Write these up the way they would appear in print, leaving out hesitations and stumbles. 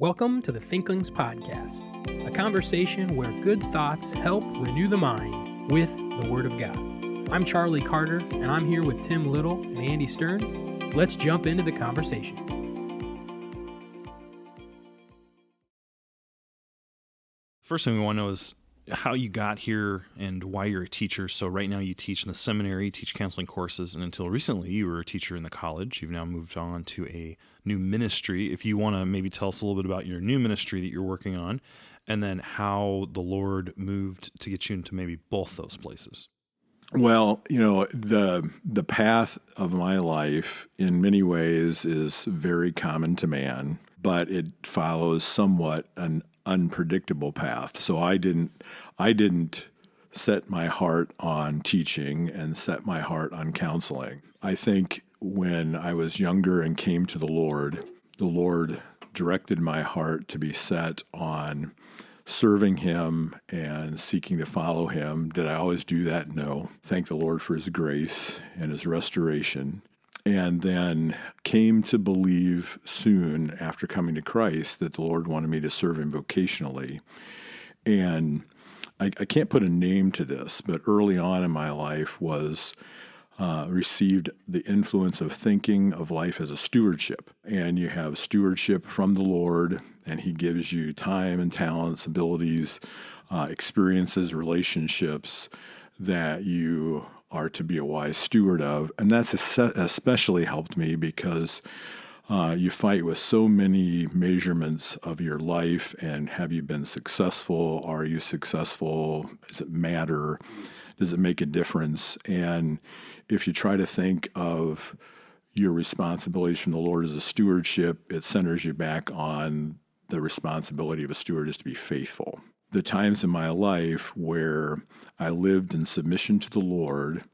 Welcome to the Thinklings podcast, a conversation where good thoughts help renew the mind with the Word of God. I'm Charlie Carter, and I'm here with Tim Little and Andy Stearns. Let's jump into the conversation. First thing we want to know is how you got here and why you're a teacher. So right now you teach in the seminary, you teach counseling courses, and until recently you were a teacher in the college. You've now moved on to a new ministry. If you want to maybe tell us a little bit about your new ministry that you're working on, and then how the Lord moved to get you into maybe both those places. Well, the path of my life in many ways is very common to man, but it follows somewhat an unpredictable path. So I didn't set my heart on teaching and set my heart on counseling. I think when I was younger and came to the Lord directed my heart to be set on serving Him and seeking to follow Him. Did I always do that? No. Thank the Lord for His grace and His restoration. And then came to believe soon after coming to Christ that the Lord wanted me to serve Him vocationally. And I can't put a name to this, but early on in my life was received the influence of thinking of life as a stewardship. And you have stewardship from the Lord, and He gives you time and talents, abilities, experiences, relationships that you are to be a wise steward of. And that's especially helped me because you fight with so many measurements of your life, and have you been successful? Are you successful? Does it matter? Does it make a difference? And if you try to think of your responsibilities from the Lord as a stewardship, it centers you back on the responsibility of a steward is to be faithful. The times in my life where I lived in submission to the Lord,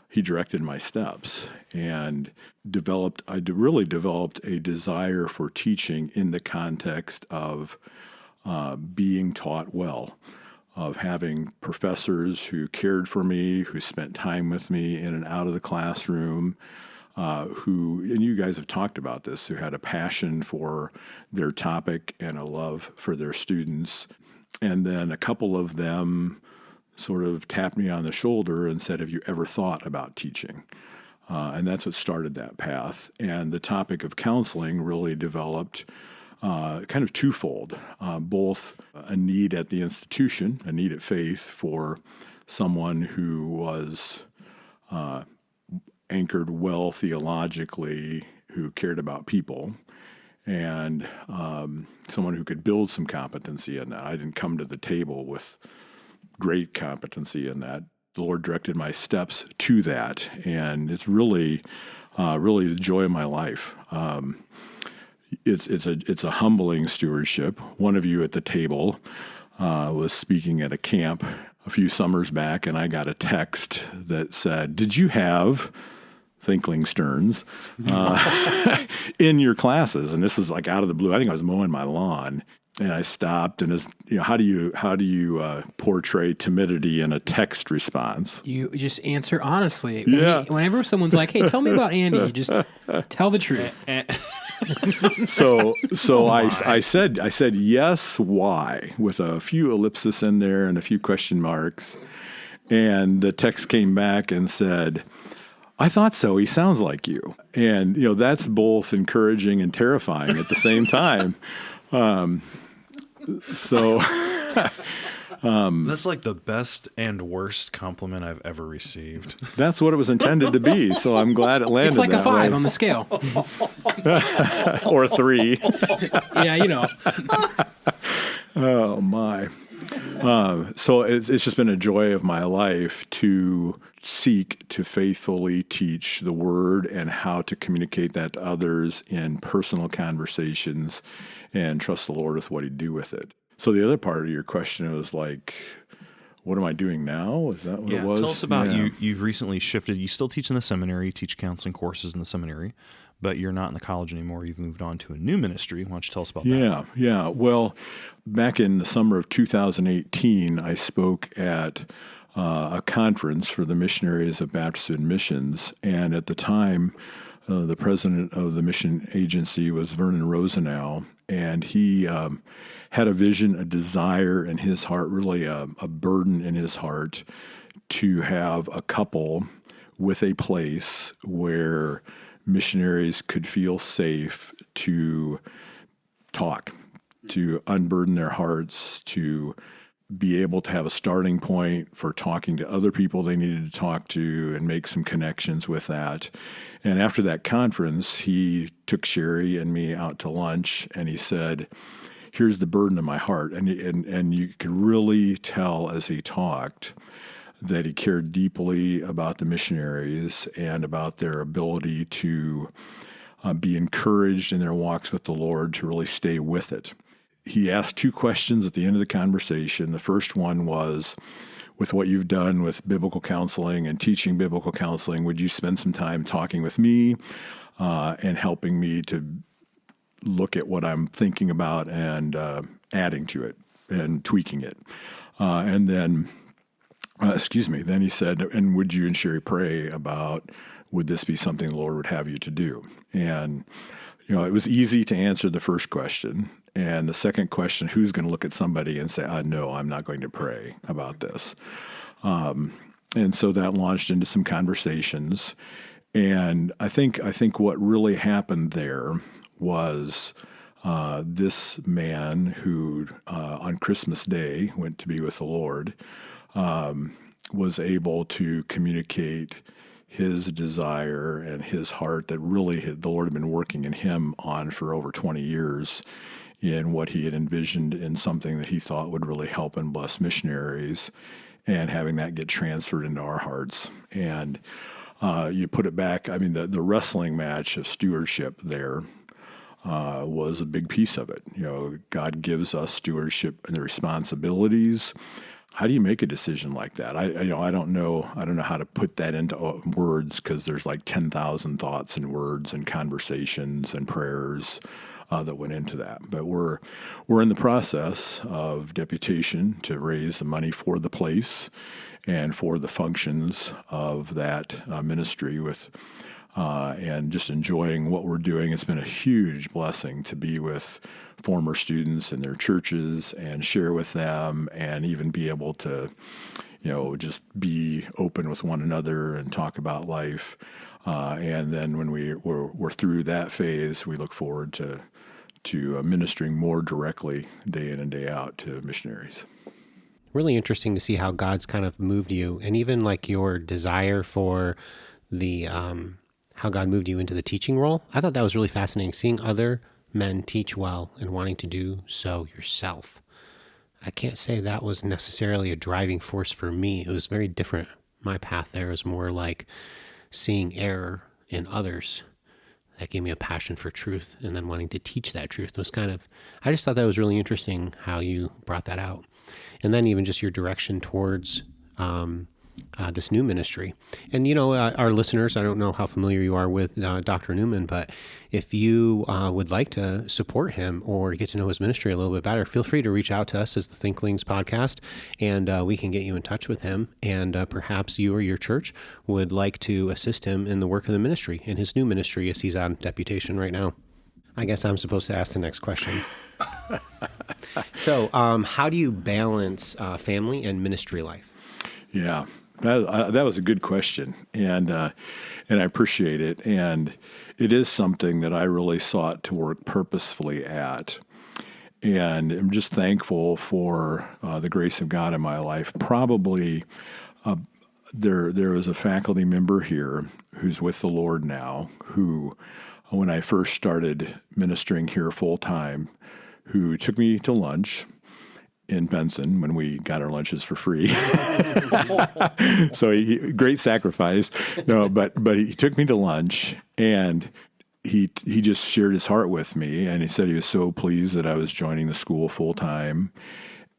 He directed my steps and I really developed a desire for teaching in the context of being taught well, of having professors who cared for me, who spent time with me in and out of the classroom, and you guys have talked about this, who had a passion for their topic and a love for their students. And then a couple of them sort of tapped me on the shoulder and said, have you ever thought about teaching? And that's what started that path. And the topic of counseling really developed kind of twofold, both a need at the institution, a need at Faith for someone who was anchored well theologically, who cared about people, and someone who could build some competency in that. I didn't come to the table with great competency in that. The Lord directed my steps to that, and it's really the joy of my life. It's a humbling stewardship. One of you at the table was speaking at a camp a few summers back, and I got a text that said, "Did you have Thinklings Stearns in your classes?" And this was like out of the blue. I think I was mowing my lawn, and I stopped. And how do you portray timidity in a text response? You just answer honestly. Yeah. Whenever someone's like, "Hey, tell me about Andy," you just tell the truth. So I said yes, why, with a few ellipses in there and a few question marks. And the text came back and said, "I thought so. He sounds like you." And, that's both encouraging and terrifying at the same time. That's like the best and worst compliment I've ever received. That's what it was intended to be. So I'm glad it landed. It's like that a 5 way. on the scale. Or a 3. Yeah, Oh, my. So it's just been a joy of my life to seek to faithfully teach the Word and how to communicate that to others in personal conversations and trust the Lord with what He'd do with it. So the other part of your question was like, what am I doing now? Is that what it was? Tell us about you've recently shifted. You still teach in the seminary, you teach counseling courses in the seminary, but you're not in the college anymore. You've moved on to a new ministry. Why don't you tell us about that? Yeah. Well, back in the summer of 2018, I spoke at a conference for the missionaries of Baptist Missions, and at the time, the president of the mission agency was Vernon Rosenau, and he had a vision, a desire in his heart, really a burden in his heart to have a couple with a place where missionaries could feel safe to talk, to unburden their hearts, to be able to have a starting point for talking to other people they needed to talk to and make some connections with that. And after that conference, he took Sherry and me out to lunch, and he said, here's the burden of my heart. And you could really tell as he talked that he cared deeply about the missionaries and about their ability to be encouraged in their walks with the Lord, to really stay with it. He asked two questions at the end of the conversation. The first one was, with what you've done with biblical counseling and teaching biblical counseling, would you spend some time talking with me and helping me to look at what I'm thinking about and adding to it and tweaking it? And then he said, and would you and Sherry pray about, would this be something the Lord would have you to do? And, it was easy to answer the first question. And the second question, who's going to look at somebody and say, no, I'm not going to pray about this? And so that launched into some conversations. And I think what really happened there was this man who on Christmas Day went to be with the Lord was able to communicate his desire and his heart that really the Lord had been working in him on for over 20 years in what he had envisioned in something that he thought would really help and bless missionaries, and having that get transferred into our hearts. And you put it back, the wrestling match of stewardship there was a big piece of it. God gives us stewardship and the responsibilities. How do you make a decision like that? I don't know how to put that into words, because there's like 10,000 thoughts and words and conversations and prayers that went into that. But we're in the process of deputation to raise the money for the place and for the functions of that ministry and just enjoying what we're doing. It's been a huge blessing to be with former students in their churches and share with them, and even be able to, just be open with one another and talk about life. And then when we're through that phase, we look forward to ministering more directly day in and day out to missionaries. Really interesting to see how God's kind of moved you, and even like your desire for the how God moved you into the teaching role. I thought that was really fascinating, seeing other men teach well and wanting to do so yourself. I can't say that was necessarily a driving force for me. It was very different. My path there is more like seeing error in others. That gave me a passion for truth, and then wanting to teach that truth was I just thought that was really interesting how you brought that out. And then even just your direction towards this new ministry. And, our listeners, I don't know how familiar you are with Dr. Newman, but if you would like to support him or get to know his ministry a little bit better, feel free to reach out to us as the Thinklings podcast, and we can get you in touch with him. And perhaps you or your church would like to assist him in the work of the ministry, in his new ministry, as he's on deputation right now. I guess I'm supposed to ask the next question. So how do you balance family and ministry life? Yeah, that was a good question, and I appreciate it. And it is something that I really sought to work purposefully at. And I'm just thankful for the grace of God in my life. Probably there is a faculty member here who's with the Lord now, who, when I first started ministering here full time, who took me to lunch in Benson when we got our lunches for free. So great sacrifice. No, but he took me to lunch, and he just shared his heart with me, and he said he was so pleased that I was joining the school full time,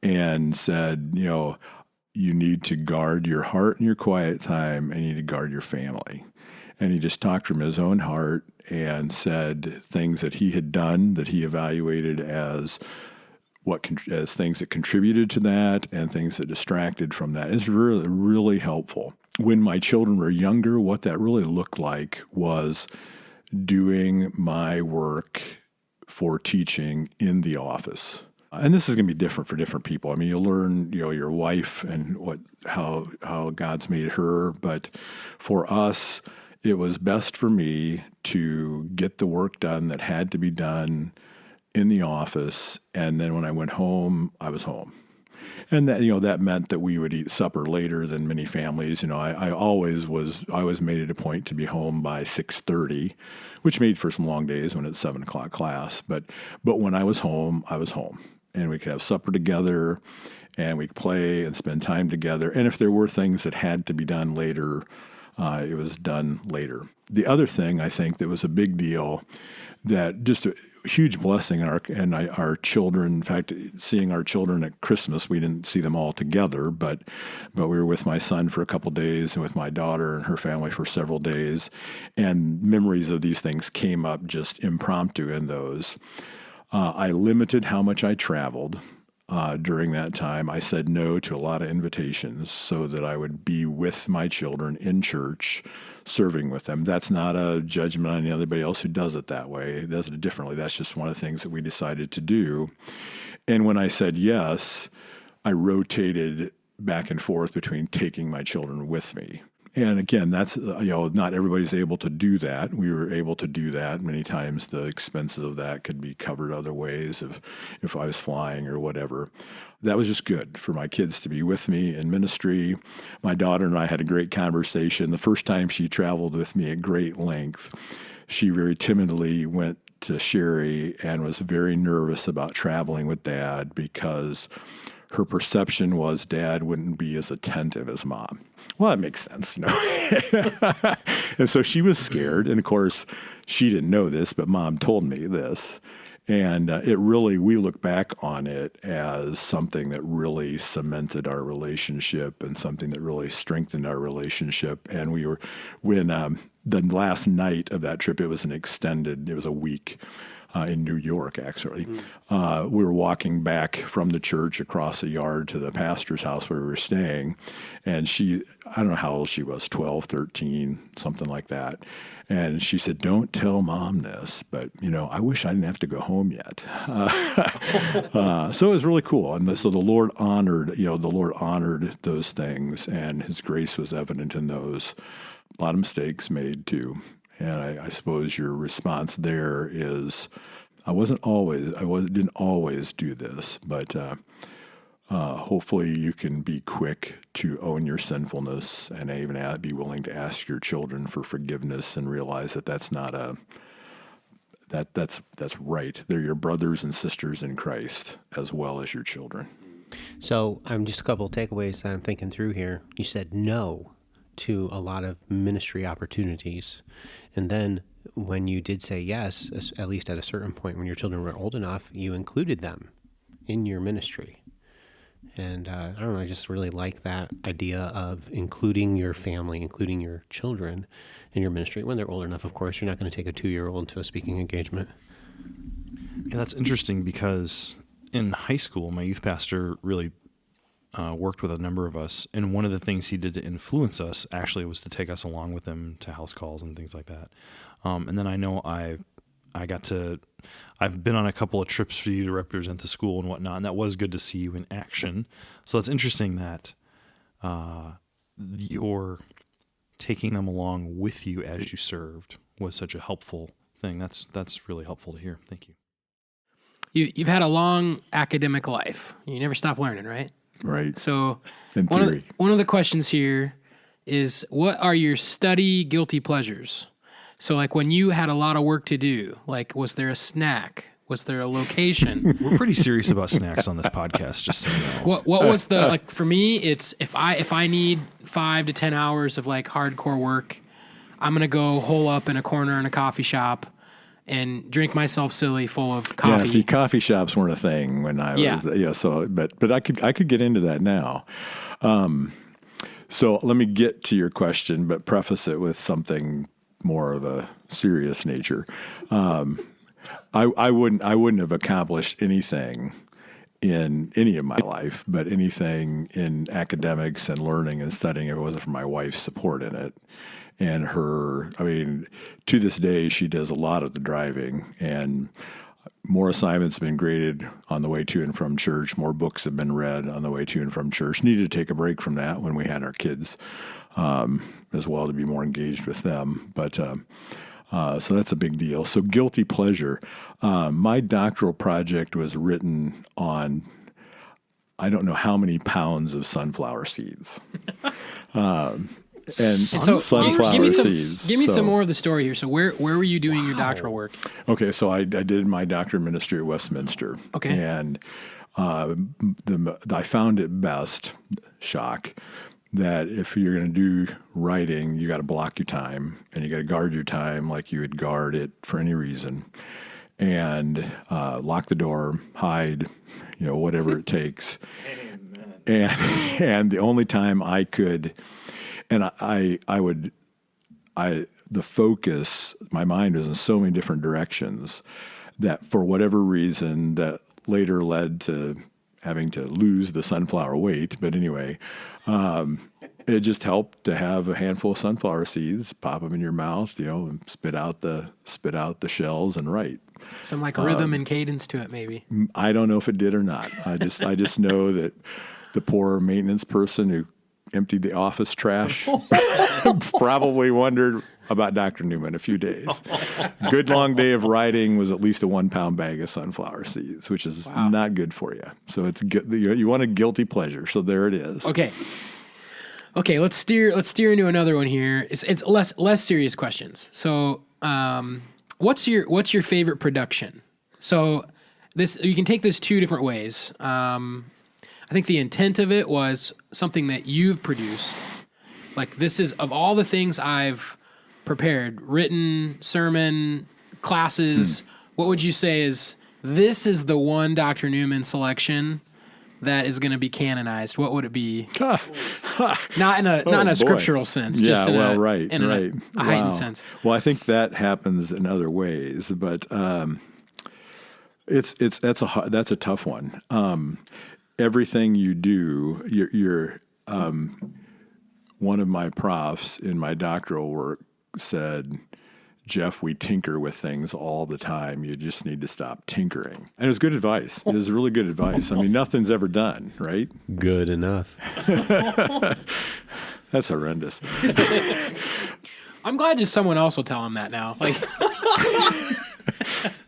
and said, you need to guard your heart and your quiet time, and you need to guard your family. And he just talked from his own heart and said things that he had done that he evaluated as things that contributed to that and things that distracted from that. It's really, really helpful. When my children were younger, what that really looked like was doing my work for teaching in the office. And this is going to be different for different people. I mean, you learn, your wife and how God's made her. But for us, it was best for me to get the work done that had to be done in the office. And then when I went home, I was home. And that meant that we would eat supper later than many families. I always made it a point to be home by 6:30, which made for some long days when it's 7:00 class. But when I was home, and we could have supper together, and we could play and spend time together. And if there were things that had to be done later, it was done later. The other thing I think that was a big deal, that just a huge blessing in our children. In fact, seeing our children at Christmas, we didn't see them all together, but we were with my son for a couple days and with my daughter and her family for several days, and memories of these things came up just impromptu in those. I limited how much I traveled during that time. I said no to a lot of invitations so that I would be with my children in church, serving with them. That's not a judgment on anybody else who does it that way, does it differently. That's just one of the things that we decided to do. And when I said yes, I rotated back and forth between taking my children with me. And again, that's, not everybody's able to do that. We were able to do that. Many times the expenses of that could be covered other ways if I was flying or whatever. That was just good for my kids to be with me in ministry. My daughter and I had a great conversation. The first time she traveled with me at great length, she very timidly went to Sherry and was very nervous about traveling with Dad because her perception was Dad wouldn't be as attentive as Mom. Well, that makes sense, And so she was scared. And of course, she didn't know this, but Mom told me this. And we look back on it as something that really cemented our relationship and something that really strengthened our relationship. And when the last night of that trip, it was a week. In New York, actually. We were walking back from the church across the yard to the pastor's house where we were staying. And I don't know how old she was, 12, 13, something like that. And she said, "Don't tell Mom this, but, I wish I didn't have to go home yet." So it was really cool. And so the Lord honored those things, and His grace was evident in those. A lot of mistakes made, too. And I suppose your response there is, I didn't always do this, but hopefully you can be quick to own your sinfulness and even be willing to ask your children for forgiveness and realize that that's right. They're your brothers and sisters in Christ as well as your children. So just a couple of takeaways that I'm thinking through here. You said no to a lot of ministry opportunities. And then when you did say yes, at least at a certain point when your children were old enough, you included them in your ministry. And I don't know, I just really like that idea of including your family, including your children in your ministry. When they're old enough, of course, you're not going to take a 2-year-old to a speaking engagement. Yeah, that's interesting because in high school, my youth pastor really worked with a number of us, and one of the things he did to influence us actually was to take us along with him to house calls and things like that. And then I know I've been on a couple of trips for you to represent the school and whatnot, and that was good to see you in action. So it's interesting that you're taking them along with you as you served was such a helpful thing. That's really helpful to hear. Thank you. You've had a long academic life. You never stop learning, right? Right. So in theory. One of the questions here is, what are your study guilty pleasures? So like when you had a lot of work to do, like was there a snack? Was there a location? We're pretty serious about snacks on this podcast, just so you know. What was the, like for me, it's if I need 5 to 10 hours of like hardcore work, I'm going to go hole up in a corner in a coffee shop and drink myself silly full of coffee. Yeah, see, coffee shops weren't a thing when I was, so, but I could get into that now. So let me get to your question, but preface it with something more of a serious nature. I wouldn't have accomplished anything in any of my life, but anything in academics and learning and studying, if it wasn't for my wife's support in it. And to this day, she does a lot of the driving, and more assignments have been graded on the way to and from church. More books have been read on the way to and from church. Needed to take a break from that when we had our kids as well, to be more engaged with them. But so that's a big deal. So guilty pleasure. My doctoral project was written on, I don't know how many pounds of sunflower seeds. And so sunflower seeds. Give me some more of the story here. So where were you doing your doctoral work? Okay, so I did my doctorate of ministry at Westminster. Okay. And I found it best, shock, that if you're going to do writing, you got to block your time, and you got to guard your time like you would guard it for any reason, and lock the door, hide, whatever it takes. And the only time I could, and the focus, my mind was in so many different directions that for whatever reason that later led to having to lose the sunflower weight. But anyway, it just helped to have a handful of sunflower seeds, pop them in your mouth, and spit out the shells and write. Some rhythm and cadence to it, maybe. I don't know if it did or not. I just know that the poor maintenance person who emptied the office trash probably wondered about Dr. Newman a few days. Good long day of writing was at least a 1 pound bag of sunflower seeds, which is not good for you. So you want a guilty pleasure. So there it is. Okay. Let's steer into another one here. It's less serious questions. So, what's your favorite production? So you can take this two different ways. I think the intent of it was something that you've produced. Like, this is, of all the things I've prepared, written, sermon, classes, what would you say this is the one Dr. Newman selection that is going to be canonized? What would it be? Not in a scriptural sense. Just in a heightened sense. Well, I think that happens in other ways, but that's a tough one. Everything you do, you're one of my profs in my doctoral work said, Jeff, we tinker with things all the time. You just need to stop tinkering. And it was good advice. It was really good advice. I mean, nothing's ever done, right? Good enough. That's horrendous. I'm glad just someone else will tell him that now.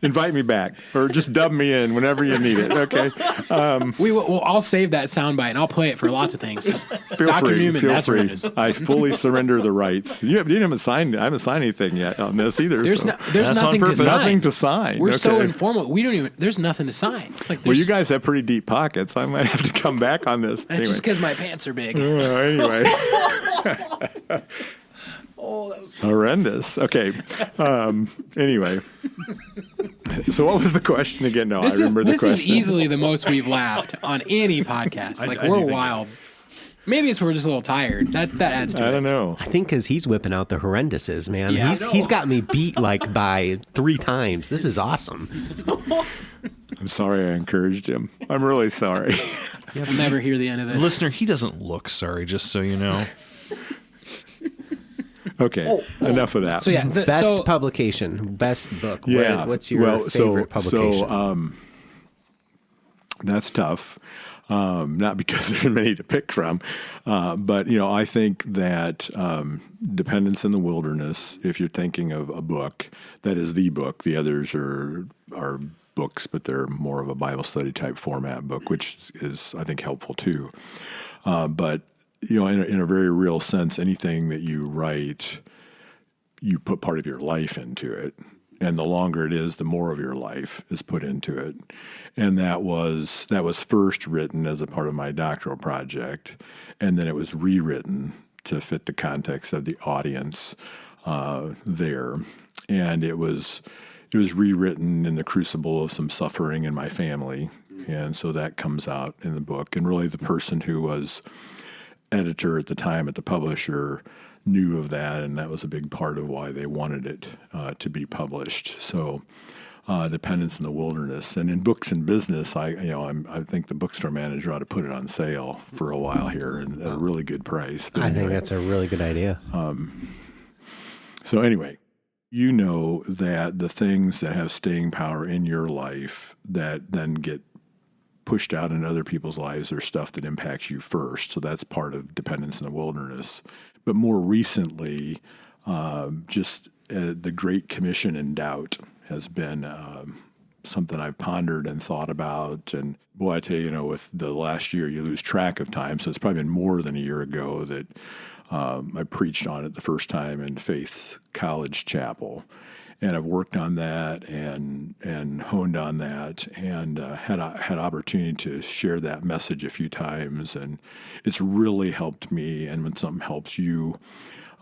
Invite me back, or just dub me in whenever you need it. Okay. I'll save that soundbite and I'll play it for lots of things. Feel Dr. free. Newman, Feel that's free. what it is. I fully surrender the rights. I haven't signed anything yet on this either. There's nothing to sign. Nothing to sign. We're so informal. We don't even. There's nothing to sign. Well, you guys have pretty deep pockets. I might have to come back on this. That's just because my pants are big. Anyway. Oh, that was horrendous. Okay. Anyway. So what was the question again? No, I remember the question. This is easily the most we've laughed on any podcast. We're wild. Maybe we're just a little tired. That adds to it. I don't know. I think because he's whipping out the horrenduses, man. Yeah, he's got me beat by 3 times. This is awesome. I'm sorry I encouraged him. I'm really sorry. We'll never hear the end of this. Listener, he doesn't look sorry, just so you know. Okay, enough of that. So yeah, best publication, best book. Yeah, what's your favorite publication? So that's tough. Not because there's many to pick from, but I think that Dependence in the Wilderness. If you're thinking of a book, that is the book. The others are books, but they're more of a Bible study type format book, which is I think helpful too. But in a very real sense, anything that you write, you put part of your life into it. And the longer it is, the more of your life is put into it. And that was first written as a part of my doctoral project. And then it was rewritten to fit the context of the audience there. And it was rewritten in the crucible of some suffering in my family. And so that comes out in the book. And really the person who was editor at the time at the publisher knew of that, and that was a big part of why they wanted it to be published. So Dependence in the Wilderness. And in Books and Business, I think the bookstore manager ought to put it on sale for a while here and at a really good price. But I think that's a really good idea. So anyway, you know that the things that have staying power in your life that then get pushed out in other people's lives are stuff that impacts you first. So that's part of Dependence in the Wilderness. But more recently, the Great Commission in Doubt has been something I've pondered and thought about. And boy, I tell you, with the last year, you lose track of time. So it's probably been more than a year ago that I preached on it the first time in Faith's College Chapel. And I've worked on that and honed on that and had opportunity to share that message a few times. And it's really helped me. And when something helps you,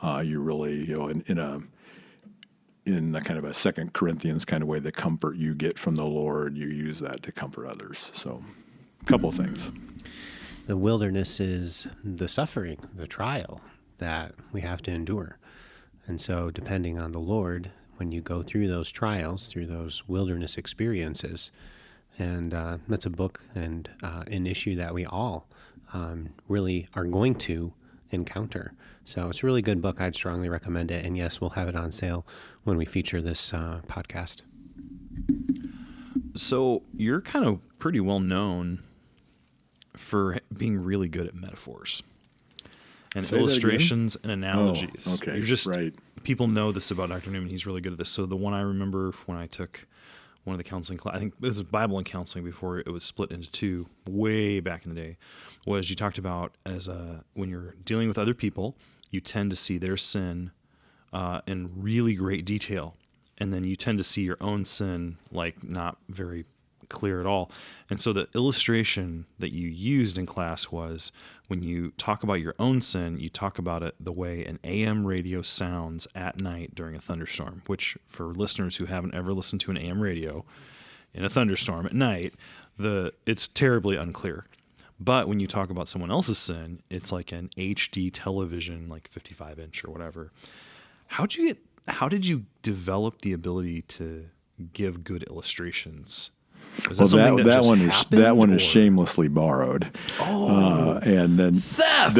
you really, in a kind of a 2 Corinthians kind of way, the comfort you get from the Lord, you use that to comfort others. So a couple of things. The wilderness is the suffering, the trial that we have to endure. And so depending on the Lord, when you go through those trials, through those wilderness experiences, and that's a book and an issue that we all really are going to encounter. So it's a really good book. I'd strongly recommend it. And yes, we'll have it on sale when we feature this podcast. So you're kind of pretty well known for being really good at metaphors and illustrations and analogies. Oh, okay. You're just, right. People know this about Dr. Newman. He's really good at this. So the one I remember when I took one of the counseling classes, I think it was Bible and counseling before it was split into two way back in the day, was you talked about when you're dealing with other people, you tend to see their sin in really great detail. And then you tend to see your own sin like not very clear at all. And so the illustration that you used in class was when you talk about your own sin, you talk about it the way an AM radio sounds at night during a thunderstorm, which for listeners who haven't ever listened to an AM radio in a thunderstorm at night, it's terribly unclear. But when you talk about someone else's sin, it's like an HD television, like 55-inch or whatever. How did you develop the ability to give good illustrations? That one is shamelessly borrowed. Oh, and then theft.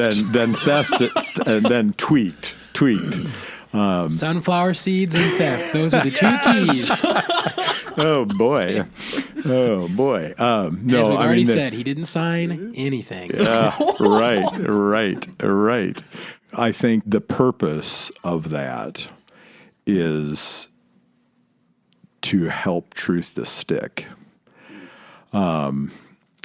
then tweaked. Sunflower seeds and theft. Those are the two keys. Oh boy. No, as we've already said, he didn't sign anything. Right. I think the purpose of that is to help truth to stick. And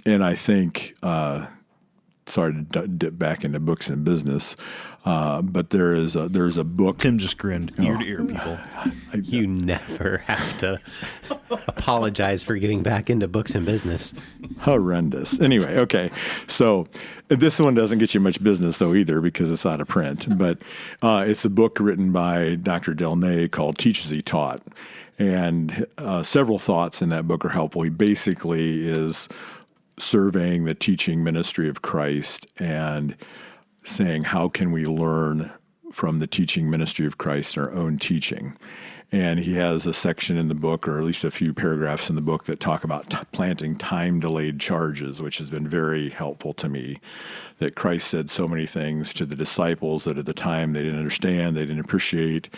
I think, sorry to dip back into Books and Business, but there's a book. Tim just grinned ear to ear, people. You never have to apologize for getting back into Books and Business. Horrendous. Anyway, okay. So this one doesn't get you much business, though, either, because it's out of print. But it's a book written by Dr. Del Ney called Teach as He Taught. And several thoughts in that book are helpful. He basically is surveying the teaching ministry of Christ and saying, how can we learn from the teaching ministry of Christ in our own teaching? And he has a section in the book, or at least a few paragraphs in the book, that talk about planting time-delayed charges, which has been very helpful to me. That Christ said so many things to the disciples that at the time they didn't understand, they didn't appreciate,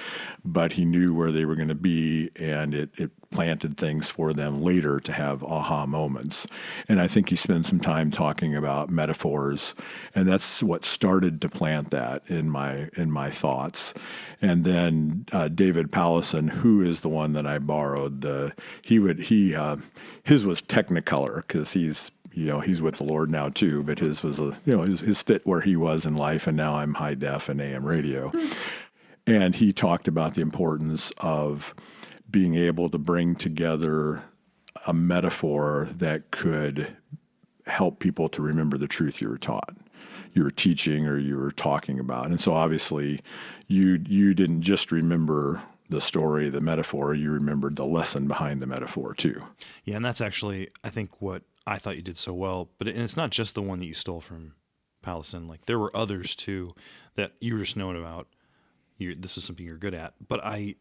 but he knew where they were going to be, and it planted things for them later to have aha moments. And I think he spent some time talking about metaphors, and that's what started to plant that in my thoughts. And then David Powlison, who is the one that I borrowed, his was Technicolor, because he's with the Lord now too, but his was his fit where he was in life, and now I'm high def and AM radio. And he talked about the importance of being able to bring together a metaphor that could help people to remember the truth you were taught, you were teaching, or you were talking about. And so obviously you didn't just remember the story, the metaphor, you remembered the lesson behind the metaphor too. Yeah, and that's actually, I think, what I thought you did so well. But it's not just the one that you stole from Powlison. Like, there were others too that you were just knowing about. This is something you're good at. But I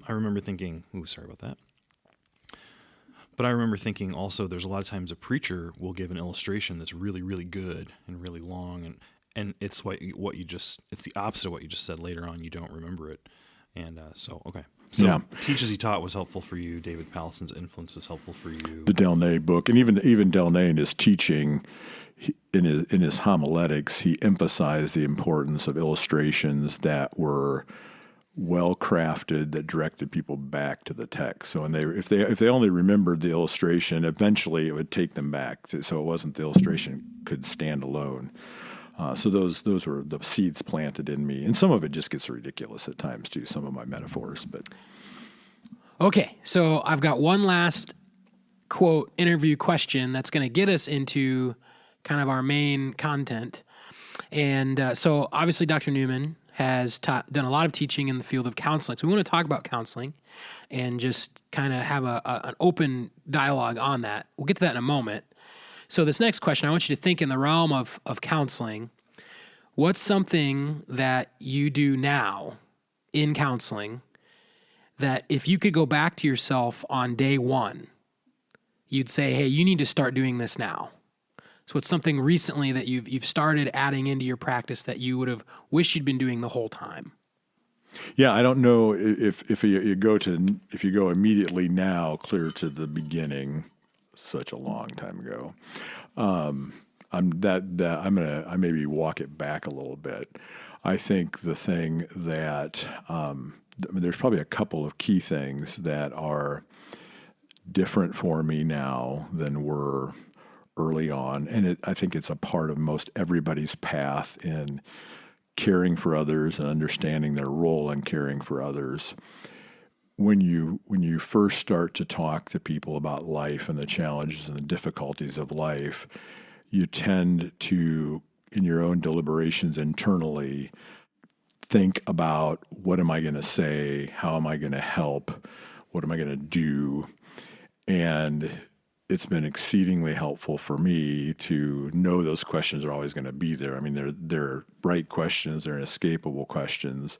remember thinking, ooh, sorry about that. But I remember thinking also there's a lot of times a preacher will give an illustration that's really, really good and really long, and it's it's the opposite of what you just said. Later on, you don't remember it. And so Teach as He Taught was helpful for you. David Pallison's influence was helpful for you. The Delnay book, and even Delnay in his teaching, in his homiletics, he emphasized the importance of illustrations that were well crafted, that directed people back to the text. So, if they only remembered the illustration, eventually it would take them back. So it wasn't the illustration could stand alone. So those were the seeds planted in me, and some of it just gets ridiculous at times too. Some of my metaphors, but okay. So I've got one last quote interview question that's going to get us into kind of our main content, and so obviously Dr. Newman has done a lot of teaching in the field of counseling. So we want to talk about counseling and just kind of have an open dialogue on that. We'll get to that in a moment. So this next question, I want you to think in the realm of counseling. What's something that you do now in counseling that if you could go back to yourself on day one, you'd say, hey, you need to start doing this now? So it's something recently that you've started adding into your practice that you would have wished you'd been doing the whole time. Yeah, I don't know if you go immediately now, clear to the beginning, such a long time ago. I maybe walk it back a little bit. I think the thing that there's probably a couple of key things that are different for me now than were early on, and I think it's a part of most everybody's path in caring for others and understanding their role in caring for others. When you first start to talk to people about life and the challenges and the difficulties of life, you tend to, in your own deliberations internally, think about what am I going to say, how am I going to help, what am I going to do, and it's been exceedingly helpful for me to know those questions are always going to be there. I mean, they're right questions, they're inescapable questions.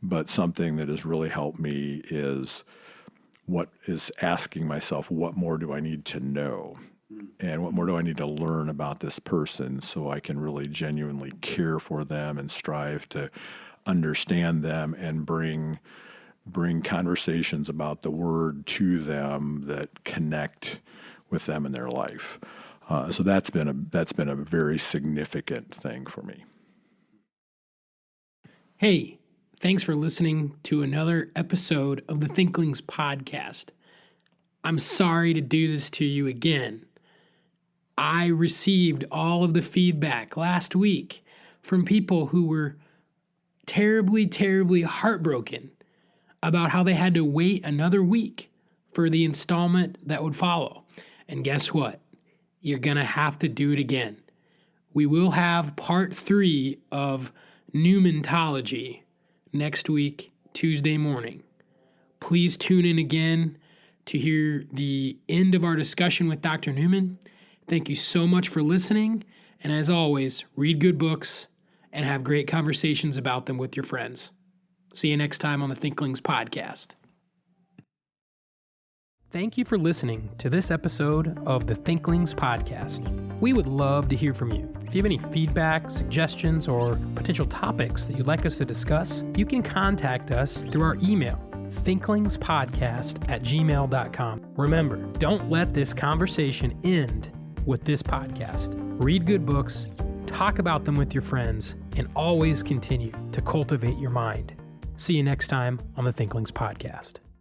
But something that has really helped me is asking myself, what more do I need to know? And what more do I need to learn about this person so I can really genuinely care for them and strive to understand them and bring conversations about the Word to them that connect with them in their life. So that's been a very significant thing for me. Hey, thanks for listening to another episode of the Thinklings podcast. I'm sorry to do this to you again. I received all of the feedback last week from people who were terribly, terribly heartbroken about how they had to wait another week for the installment that would follow. And guess what? You're going to have to do it again. We will have part 3 of Newmantology next week, Tuesday morning. Please tune in again to hear the end of our discussion with Dr. Newman. Thank you so much for listening. And as always, read good books and have great conversations about them with your friends. See you next time on the Thinklings podcast. Thank you for listening to this episode of the Thinklings podcast. We would love to hear from you. If you have any feedback, suggestions, or potential topics that you'd like us to discuss, you can contact us through our email, thinklingspodcast@gmail.com. Remember, don't let this conversation end with this podcast. Read good books, talk about them with your friends, and always continue to cultivate your mind. See you next time on the Thinklings podcast.